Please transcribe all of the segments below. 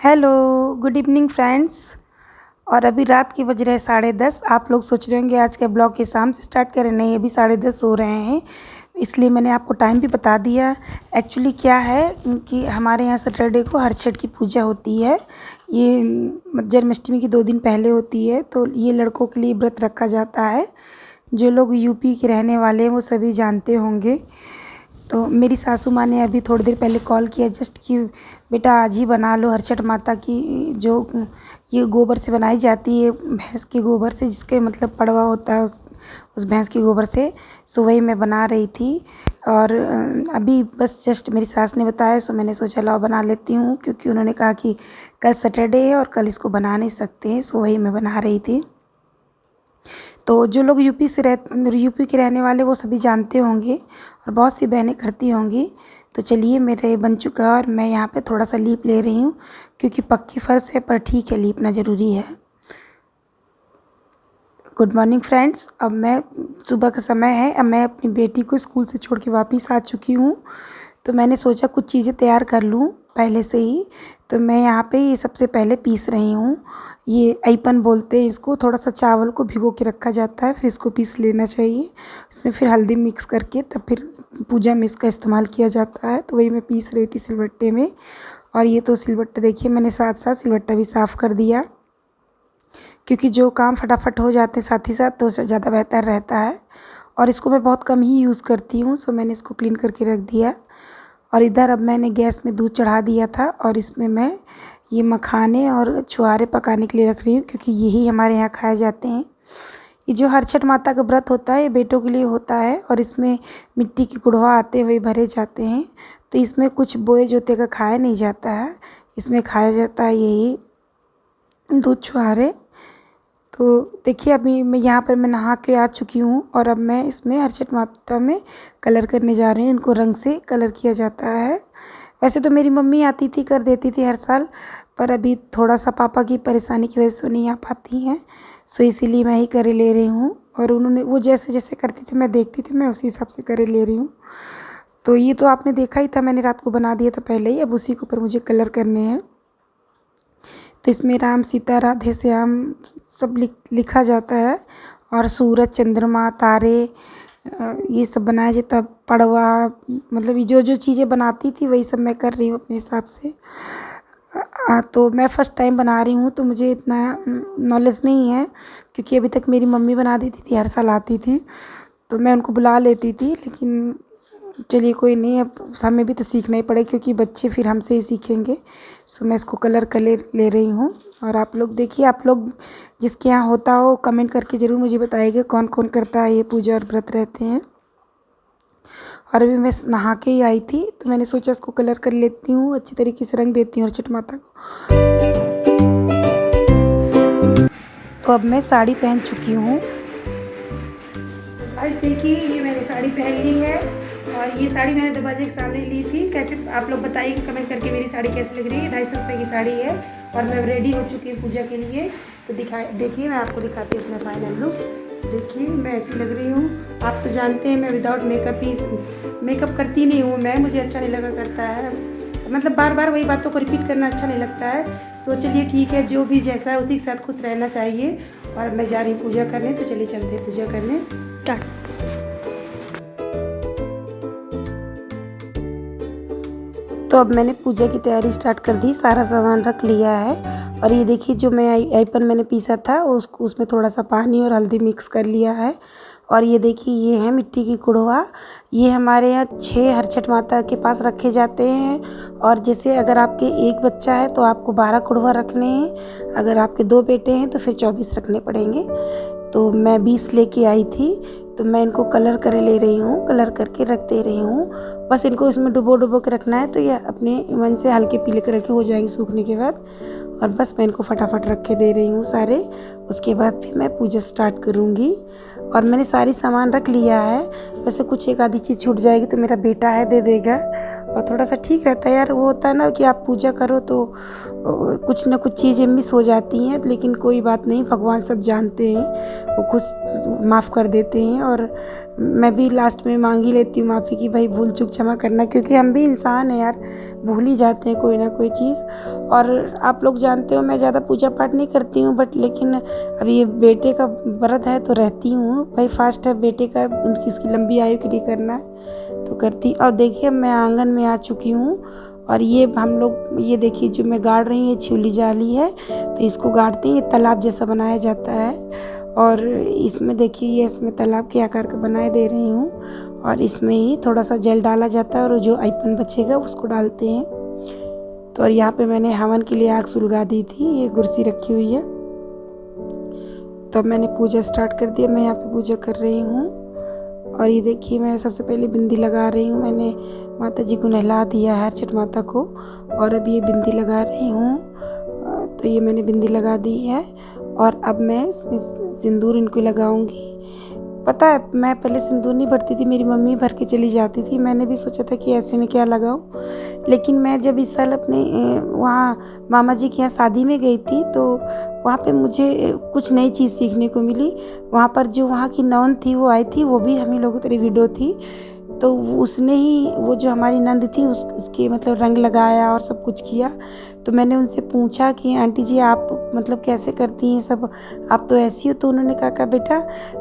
Hello, good evening friends. और अभी रात के बज रहे हैं 10:30। आप लोग सोच रहे होंगे आज का ब्लॉग के शाम से स्टार्ट करें। नहीं, अभी 10:30 हो रहे हैं, इसलिए मैंने आपको टाइम भी बता दिया। एक्चुअली क्या है कि हमारे यहाँ सैटरडे को हरछठ की पूजा होती है। ये जन्माष्टमी के 2 दिन पहले होती है, तो ये लड़कों के लिए व्रत रखा जाता है। जो लोग यूपी के रहने वाले हैं वो सभी जानते होंगे। तो मेरी सासू माँ ने अभी थोड़ी देर पहले कॉल किया जस्ट कि बेटा आज ही बना लो हरछठ माता की, जो ये गोबर से बनाई जाती है, भैंस के गोबर से, जिसके मतलब पड़वा होता है उस भैंस के गोबर से। सो वही मैं बना रही थी। और अभी बस जस्ट मेरी सास ने बताया, सो मैंने सोचा लाओ बना लेती हूँ, क्योंकि उन्होंने कहा कि कल सैटरडे है और कल इसको बना नहीं सकते हैं। सो वही मैं बना रही थी। तो जो लोग यूपी के रहने वाले वो सभी जानते होंगे और बहुत सी बहनें करती होंगी। तो चलिए, मेरे बन चुका है और मैं यहाँ पे थोड़ा सा लीप ले रही हूँ, क्योंकि पक्की फर्श है, पर ठीक है, लीपना ज़रूरी है। Good morning friends. अब मैं सुबह का समय है, अब मैं अपनी बेटी को स्कूल से छोड़ के वापस आ चुकी हूँ। तो मैंने सोचा कुछ चीज़ें तैयार कर लूँ पहले से ही। तो मैं यहाँ पे ये सबसे पहले पीस रही हूँ। ये ऐपन बोलते हैं इसको। थोड़ा सा चावल को भिगो के रखा जाता है, फिर इसको पीस लेना चाहिए। इसमें फिर हल्दी मिक्स करके तब फिर पूजा में इसका इस्तेमाल किया जाता है। तो वही मैं पीस रही थी सिलबट्टे में। और ये तो सिलबट्टा देखिए, मैंने साथ साथ सिलबट्टा भी साफ़ कर दिया, क्योंकि जो काम फटाफट हो जाते हैं साथ ही साथ तो ज़्यादा बेहतर रहता है। और इसको मैं बहुत कम ही यूज़ करती हूँ, सो मैंने इसको क्लीन करके रख दिया। और इधर अब मैंने गैस में दूध चढ़ा दिया था, और इसमें मैं ये मखाने और छुहारे पकाने के लिए रख रही हूँ, क्योंकि यही हमारे यहाँ खाए जाते हैं। ये जो हरछठ माता का व्रत होता है ये बेटों के लिए होता है, और इसमें मिट्टी की कुड़वा आते हुए भरे जाते हैं। तो इसमें कुछ बोए जोते का खाया नहीं जाता है, इसमें खाया जाता है यही दूध छुहारे। तो देखिए, अभी मैं नहा के आ चुकी हूँ, और अब मैं इसमें हरछठ माता में कलर करने जा रही हूँ। इनको रंग से कलर किया जाता है। वैसे तो मेरी मम्मी आती थी, कर देती थी हर साल, पर अभी थोड़ा सा पापा की परेशानी की वजह से नहीं आ पाती हैं। सो इसीलिए मैं ही करे ले रही हूँ। और उन्होंने वो जैसे जैसे करती थी मैं देखती थी, मैं उसी हिसाब से करे ले रही हूँ। तो ये तो आपने देखा ही था, मैंने रात को बना दिया था पहले ही। अब उसी के ऊपर मुझे कलर करने हैं। तो इसमें राम सीता राधे श्याम सब लिखा जाता है, और सूरज चंद्रमा तारे ये सब बनाया जाता है। पड़वा, मतलब ये जो जो चीज़ें बनाती थी वही सब मैं कर रही हूँ अपने हिसाब से। तो मैं फ़र्स्ट टाइम बना रही हूँ, तो मुझे इतना नॉलेज नहीं है, क्योंकि अभी तक मेरी मम्मी बना देती थी, हर साल आती थी, तो मैं उनको बुला लेती थी। लेकिन चलिए कोई नहीं, अब हमें भी तो सीखना ही पड़ेगा, क्योंकि बच्चे फिर हमसे ही सीखेंगे। सो मैं इसको कलर कर ले रही हूँ। और आप लोग देखिए, आप लोग जिसके यहाँ होता हो कमेंट करके ज़रूर मुझे बताइएगा कौन कौन करता है ये पूजा और व्रत रहते हैं। और अभी मैं नहा के ही आई थी, तो मैंने सोचा इसको कलर कर लेती हूँ, अच्छी तरीके से रंग देती हूँ हरछठ माता को। तो अब मैं साड़ी पहन चुकी हूँ। आज देखिए, ये मैंने साड़ी पहन ली है, और ये साड़ी मैंने दरवाजे के सामने ली थी। कैसे, आप लोग बताइए कमेंट करके मेरी साड़ी कैसी लग रही है। 250 रुपये की साड़ी है, और मैं रेडी हो चुकी हूँ पूजा के लिए। तो देखिए, मैं आपको दिखाती हूँ अपना फाइनल लुक। देखिए, मैं ऐसी लग रही हूँ। आप तो जानते हैं मैं विदाउट मेकअप ही मेकअप करती नहीं हूँ मैं, मुझे अच्छा नहीं लगा करता है, मतलब बार बार वही बातों को रिपीट करना अच्छा नहीं लगता है। सो चलिए ठीक है, जो भी जैसा है उसी के साथ खुश रहना चाहिए। और मैं जा रही हूँ पूजा करने, तो चलिए चलते हैं पूजा करने। तो अब मैंने पूजा की तैयारी स्टार्ट कर दी, सारा सामान रख लिया है। और ये देखिए, जो मैं ऐपन मैंने पीसा था उसमें थोड़ा सा पानी और हल्दी मिक्स कर लिया है। और ये देखिए, ये है मिट्टी की कुड़वा। ये हमारे यहाँ 6 हरछठ माता के पास रखे जाते हैं। और जैसे अगर आपके एक बच्चा है तो आपको 12 कुड़वा रखने हैं, अगर आपके 2 बेटे हैं तो फिर 24 रखने पड़ेंगे। तो मैं 20 लेके आई थी, तो मैं इनको कलर करे ले रही हूँ, कलर करके रख दे रही हूँ। बस इनको इसमें डुबो के रखना है, तो ये अपने मन से हल्के पीले कलर के हो जाएंगे सूखने के बाद। और बस मैं इनको फटाफट रख के दे रही हूँ सारे। उसके बाद फिर मैं पूजा स्टार्ट करूँगी। और मैंने सारी सामान रख लिया है। वैसे कुछ एक आधी चीज़ छूट जाएगी तो मेरा बेटा है, दे देगा। और थोड़ा सा ठीक रहता है यार। वो होता है ना कि आप पूजा करो तो कुछ ना कुछ चीज़ें मिस हो जाती हैं, लेकिन कोई बात नहीं, भगवान सब जानते हैं, वो खुद माफ़ कर देते हैं। और मैं भी लास्ट में मांग ही लेती हूँ माफ़ी कि भाई भूल चूक क्षमा करना, क्योंकि हम भी इंसान हैं यार, भूल ही जाते हैं कोई ना कोई चीज़। और आप लोग जानते हो मैं ज़्यादा पूजा पाठ नहीं करती हूँ, बट लेकिन अभी ये बेटे का व्रत है तो रहती हूँ भाई, फास्ट है बेटे का, उनकी इसकी लंबी आयु के लिए करना है तो करती। और देखिए मैं आंगन में आ चुकी हूँ, और ये हम लोग ये देखिए जो मैं गाड़ रही हूँ ये छिवली जाली है, तो इसको गाड़ते हैं, ये तालाब जैसा बनाया जाता है। और इसमें देखिए ये इसमें तालाब के आकार का बनाए दे रही हूँ, और इसमें ही थोड़ा सा जल डाला जाता है और जो आइपन बचेगा उसको डालते हैं। तो और यहाँ पे मैंने हवन के लिए आग सुलगा दी थी, ये कुर्सी रखी हुई है। तो मैंने पूजा स्टार्ट कर दिया, मैं यहाँ पे पूजा कर रही हूँ। और ये देखिए मैं सबसे पहले बिंदी लगा रही हूँ, मैंने माता जी को नहला दिया है, छठ माता को, और अब ये बिंदी लगा रही हूँ। तो ये मैंने बिंदी लगा दी है, और अब मैं इसमें सिंदूर इनको लगाऊंगी। पता है मैं पहले सिंदूर नहीं भरती थी, मेरी मम्मी भर के चली जाती थी, मैंने भी सोचा था कि ऐसे में क्या लगाऊं, लेकिन मैं जब इस साल अपने वहाँ मामा जी के यहाँ शादी में गई थी तो वहाँ पे मुझे कुछ नई चीज़ सीखने को मिली। वहाँ पर जो वहाँ की नौन थी वो आई थी, वो भी हम ही लोगों की वीडियो थी, तो उसने ही वो जो हमारी नंद थी उसके मतलब रंग लगाया और सब कुछ किया। तो मैंने उनसे पूछा कि आंटी जी आप मतलब कैसे करती हैं सब, आप तो ऐसी हो। तो उन्होंने कहा बेटा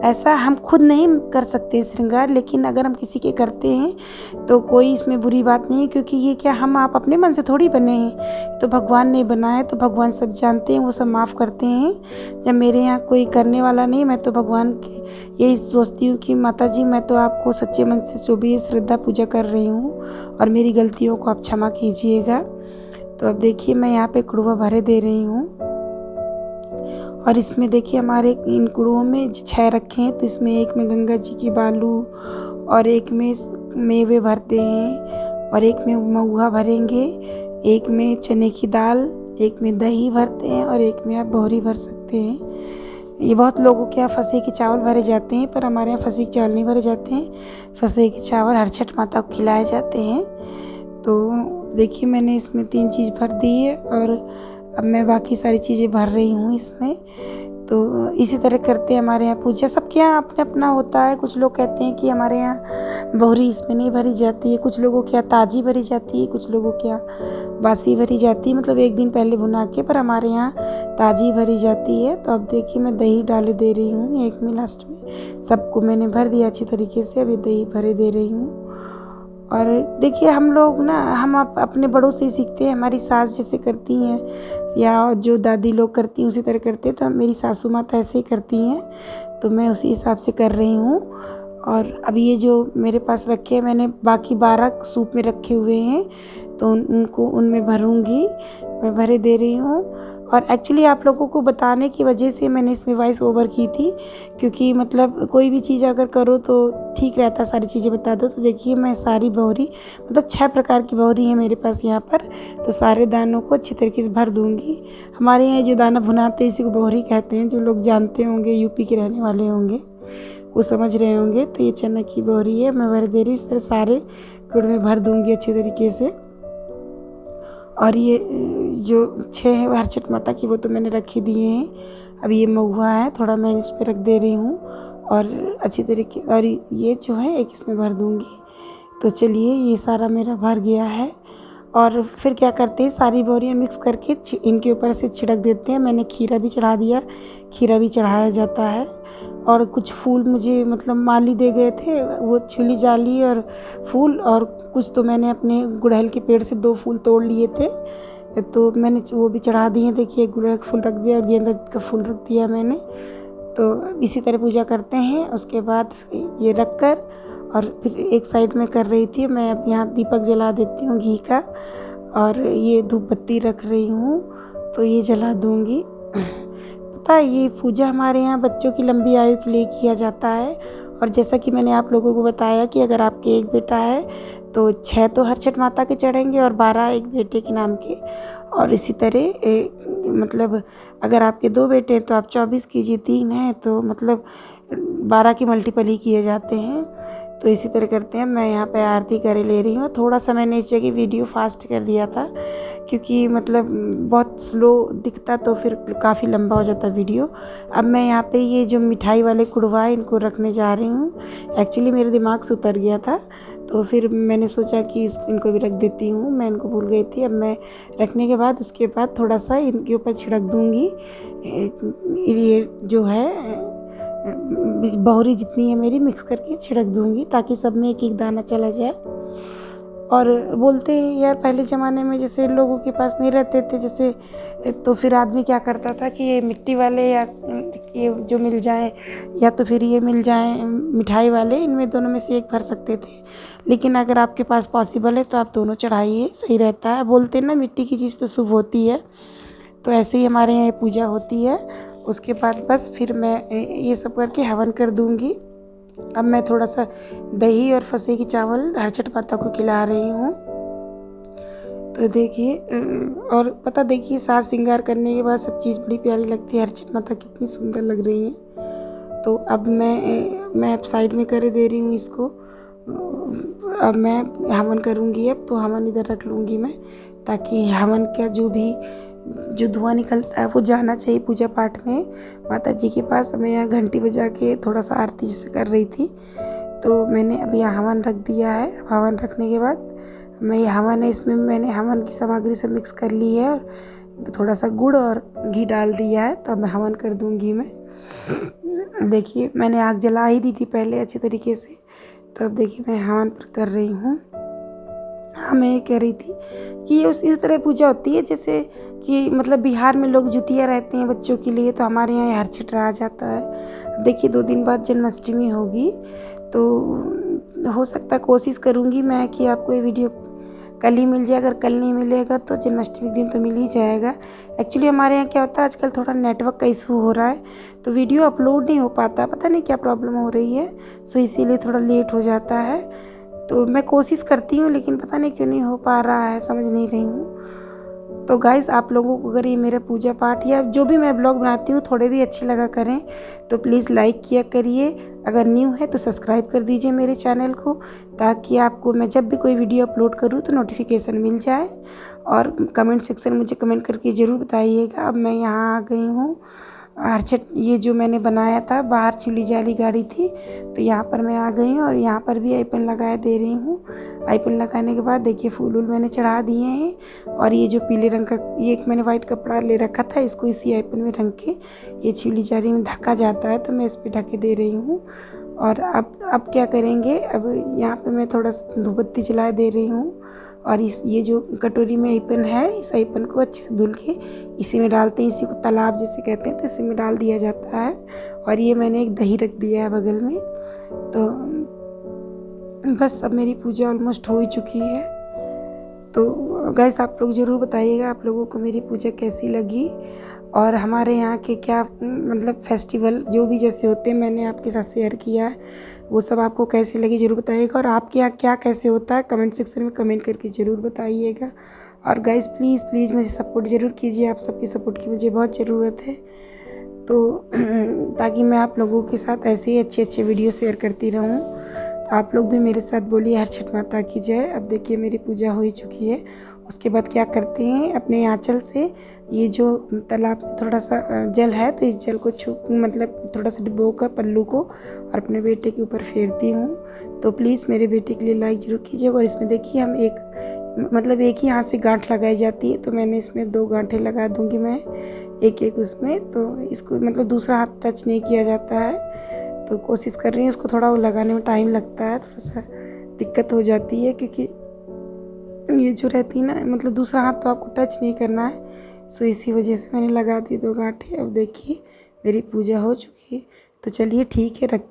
ऐसा हम खुद नहीं कर सकते श्रृंगार, लेकिन अगर हम किसी के करते हैं तो कोई इसमें बुरी बात नहीं है, क्योंकि ये क्या हम आप अपने मन से थोड़ी बने हैं, तो भगवान ने बनाया, तो भगवान सब जानते हैं, वो सब माफ़ करते हैं। जब मेरे यहाँ कोई करने वाला नहीं, मैं तो भगवान के यही सोचती हूँ कि माता जी मैं तो आपको सच्चे मन से जो भी श्रद्धा पूजा कर रही हूँ, और मेरी गलतियों को आप क्षमा कीजिएगा। तो अब देखिए मैं यहाँ पे कुड़वा भरे दे रही हूँ, और इसमें देखिए हमारे इन कुड़ुओं में 6 रखे हैं, तो इसमें एक में गंगा जी की बालू, और एक में मेवे भरते हैं, और एक में महुआ भरेंगे, एक में चने की दाल, एक में दही भरते हैं, और एक में आप बोहरी भर सकते हैं। ये बहुत लोगों के यहाँ फसे के चावल भरे जाते हैं, पर हमारे यहाँ फसे के चावल नहीं भरे जाते हैं, फसे के चावल हर छठ माता को खिलाए जाते हैं। तो देखिए मैंने इसमें 3 चीज़ भर दी है, और अब मैं बाकी सारी चीज़ें भर रही हूँ इसमें। तो इसी तरह करते हैं हमारे यहाँ पूजा, सबके यहाँ अपना अपना होता है। कुछ लोग कहते हैं कि हमारे यहाँ बोहरी इसमें नहीं भरी जाती है, कुछ लोगों के यहाँ ताज़ी भरी जाती है, कुछ लोगों के यहाँ बासी भरी जाती है, मतलब एक दिन पहले भुना के, पर हमारे यहाँ ताज़ी भरी जाती है। तो अब देखिए मैं दही डाले दे रही हूँ एक में, लास्ट में सबको मैंने भर दिया अच्छी तरीके से, अभी दही भरे दे रही हूँ। और देखिए हम लोग ना हम अपने बड़ों से ही सीखते हैं, हमारी सास जैसे करती हैं या जो दादी लोग करती हैं उसी तरह करते हैं, तो मेरी सासू माता ऐसे ही करती हैं, तो मैं उसी हिसाब से कर रही हूँ। और अभी ये जो मेरे पास रखे हैं, मैंने बाकी 12 सूप में रखे हुए हैं, तो उनको उनमें भरूँगी, मैं भरे दे रही हूँ। और एक्चुअली आप लोगों को बताने की वजह से मैंने इसमें वॉइस ओवर की थी, क्योंकि मतलब कोई भी चीज़ अगर करो तो ठीक रहता, सारी चीज़ें बता दो। तो देखिए मैं सारी बोहरी मतलब 6 प्रकार की बोहरी है मेरे पास यहाँ पर, तो सारे दानों को अच्छी तरीके से भर दूँगी। हमारे यहाँ जो दाना भुनाते हैं इसी को बोहरी कहते हैं, जो लोग जानते होंगे यूपी के रहने वाले होंगे वो समझ रहे होंगे। तो ये चना की बोहरी है, मैं भर दे रही हूँ, इस तरह सारे गुड़ में भर दूँगी अच्छे तरीके से। और ये जो 6 है हर छठ माता की, वो तो मैंने रख ही दिए हैं। अब ये महुआ है, थोड़ा मैं इस पर रख दे रही हूँ, और अच्छी तरीके, और ये जो है एक इसमें भर दूँगी। तो चलिए ये सारा मेरा भर गया है, और फिर क्या करते हैं सारी बोरियाँ मिक्स करके इनके ऊपर से छिड़क देते हैं। मैंने खीरा भी चढ़ा दिया, खीरा भी चढ़ाया जाता है। और कुछ फूल मुझे मतलब माली दे गए थे, वो छिली जाली और फूल, और कुछ तो मैंने अपने गुड़हल के पेड़ से 2 फूल तोड़ लिए थे, तो मैंने वो भी चढ़ा दिए। देखिए गुड़हल का फूल रख दिया और गेंदा का फूल रख दिया मैंने। तो इसी तरह पूजा करते हैं। उसके बाद ये रख कर, और फिर एक साइड में कर रही थी मैं, अब यहाँ दीपक जला देती हूँ घी का, और ये धूप बत्ती रख रही हूँ, तो ये जला दूँगी। पता है ये पूजा हमारे यहाँ बच्चों की लंबी आयु के लिए किया जाता है। और जैसा कि मैंने आप लोगों को बताया कि अगर आपके एक बेटा है तो 6 तो हर छठ माता के चढ़ेंगे, और 12 एक बेटे के नाम के। और इसी तरह मतलब अगर आपके 2 बेटे हैं तो आप 24 कीजिए, 3 हैं तो मतलब 12 के मल्टीपल ही किए जाते हैं। तो इसी तरह करते हैं। मैं यहाँ पे आरती करे ले रही हूँ। थोड़ा सा मैंने इस जगह वीडियो फास्ट कर दिया था क्योंकि मतलब बहुत स्लो दिखता तो फिर काफ़ी लंबा हो जाता वीडियो। अब मैं यहाँ पे ये जो मिठाई वाले कुड़वा है इनको रखने जा रही हूँ। एक्चुअली मेरे दिमाग से उतर गया था तो फिर मैंने सोचा कि इनको भी रख देती हूँ। मैं इनको भूल गई थी। अब मैं रखने के बाद उसके बाद थोड़ा सा इनके ऊपर छिड़क दूँगी। ये जो है बहुरी जितनी है मेरी मिक्स करके छिड़क दूँगी ताकि सब में एक एक दाना चला जाए। और बोलते हैं यार पहले ज़माने में जैसे लोगों के पास नहीं रहते थे जैसे, तो फिर आदमी क्या करता था कि ये मिट्टी वाले या ये जो मिल जाए या तो फिर ये मिल जाए मिठाई वाले, इनमें दोनों में से एक भर सकते थे। लेकिन अगर आपके पास पॉसिबल है तो आप दोनों चढ़ाइए, सही रहता है। बोलते हैं ना मिट्टी की चीज़ तो शुभ होती है, तो ऐसे ही हमारे यहाँ पूजा होती है। उसके बाद बस फिर मैं ये सब करके हवन कर दूँगी। अब मैं थोड़ा सा दही और फसे की चावल हरछठ माता को खिला रही हूँ। तो देखिए और पता देखिए साज श्रृंगार करने के बाद सब चीज़ बड़ी प्यारी लगती है। हरछठ माता कितनी सुंदर लग रही हैं। तो अब मैं साइड में कर दे रही हूँ इसको। अब मैं हवन करूँगी। अब तो हवन इधर रख लूँगी मैं, ताकि हवन का जो धुआं निकलता है वो जाना चाहिए पूजा पाठ में माता जी के पास। मैं यहाँ घंटी बजा के थोड़ा सा आरती जैसे कर रही थी, तो मैंने अब यहाँ हवन रख दिया है। अब हवन रखने के बाद मैं ये हवन है, इसमें मैंने हवन की सामग्री से मिक्स कर ली है और थोड़ा सा गुड़ और घी डाल दिया है। तो अब मैं हवन कर दूँगी। मैं देखिए मैंने आग जला ही दी थी पहले अच्छे तरीके से। तो अब देखिए मैं हवन कर रही हूँ। हाँ, मैं ये कह रही थी कि ये इस तरह पूजा होती है जैसे कि मतलब बिहार में लोग जुतिया रहते हैं बच्चों के लिए, तो हमारे यहाँ हरछठ आ जाता है। देखिए 2 दिन बाद जन्माष्टमी होगी, तो हो सकता है कोशिश करूँगी मैं कि आपको ये वीडियो कल ही मिल जाए। अगर कल नहीं मिलेगा तो जन्माष्टमी दिन तो मिल ही जाएगा। एक्चुअली हमारे यहाँ क्या होता है आजकल थोड़ा नेटवर्क का इशू हो रहा है, तो वीडियो अपलोड नहीं हो पाता, पता नहीं क्या प्रॉब्लम हो रही है। सो इसीलिए थोड़ा लेट हो जाता है। तो मैं कोशिश करती हूँ लेकिन पता नहीं क्यों नहीं हो पा रहा है, समझ नहीं रही हूँ। तो गाइज़ आप लोगों को अगर ये मेरा पूजा पाठ या जो भी मैं ब्लॉग बनाती हूँ थोड़े भी अच्छे लगा करें तो प्लीज़ लाइक किया करिए। अगर न्यू है तो सब्सक्राइब कर दीजिए मेरे चैनल को, ताकि आपको मैं जब भी कोई वीडियो अपलोड करूँ तो नोटिफिकेशन मिल जाए। और कमेंट सेक्शन मुझे कमेंट करके ज़रूर बताइएगा। अब मैं यहाँ आ गई हूँ हरछठ, ये जो मैंने बनाया था बाहर चिली जाली गाड़ी थी, तो यहाँ पर मैं आ गई हूँ और यहाँ पर भी आईपन लगा दे रही हूँ। आईपन लगाने के बाद देखिए फूल वूल मैंने चढ़ा दिए हैं। और ये जो पीले रंग का ये एक मैंने वाइट कपड़ा ले रखा था, इसको इसी आईपन में रंग के ये चिली जाली में ढका जाता है, तो मैं इस पर ढके दे रही हूँ। और अब क्या करेंगे, अब यहाँ पे मैं थोड़ा सा धूपबत्ती जला दे रही हूँ। और ये जो कटोरी में आईपन है, इस आईपन को अच्छे से धुल के इसी में डालते हैं। इसी को तालाब जैसे कहते हैं, तो इसी में डाल दिया जाता है। और ये मैंने एक दही रख दिया है बगल में। तो बस अब मेरी पूजा ऑलमोस्ट हो ही चुकी है। तो गाइस आप लोग ज़रूर बताइएगा आप लोगों को मेरी पूजा कैसी लगी, और हमारे यहाँ के क्या मतलब फेस्टिवल जो भी जैसे होते हैं मैंने आपके साथ शेयर किया है, वो सब आपको कैसे लगी ज़रूर बताइएगा। और आपके यहाँ क्या कैसे होता है कमेंट सेक्शन में कमेंट करके ज़रूर बताइएगा। और गाइस प्लीज़ मुझे सपोर्ट ज़रूर कीजिए, आप सबकी सपोर्ट की मुझे बहुत ज़रूरत है। तो ताकि मैं आप लोगों के साथ ऐसे ही अच्छे वीडियो शेयर करती रहूँ। तो आप लोग भी मेरे साथ बोलिए हरछठ माता की जय। अब देखिए मेरी पूजा हो ही चुकी है। उसके बाद क्या करते हैं, अपने आंचल से ये जो तालाब में थोड़ा सा जल है, तो इस जल को मतलब थोड़ा सा डुबो कर पल्लू को और अपने बेटे के ऊपर फेरती हूँ। तो प्लीज़ मेरे बेटे के लिए लाइक ज़रूर कीजिएगा। और इसमें देखिए हम एक ही हाथ से गांठ लगाई जाती है, तो मैंने इसमें 2 गांठें लगा दूँगी मैं एक उसमें। तो इसको मतलब दूसरा हाथ टच नहीं किया जाता है। तो कोशिश कर रही हूँ, उसको थोड़ा वो लगाने में टाइम लगता है, थोड़ा सा दिक्कत हो जाती है, क्योंकि ये जो रहती है ना मतलब दूसरा हाथ तो आपको टच नहीं करना है। सो इसी वजह से मैंने लगा दी 2 गांठें। अब देखिए मेरी पूजा हो चुकी है। तो चलिए ठीक है, रखती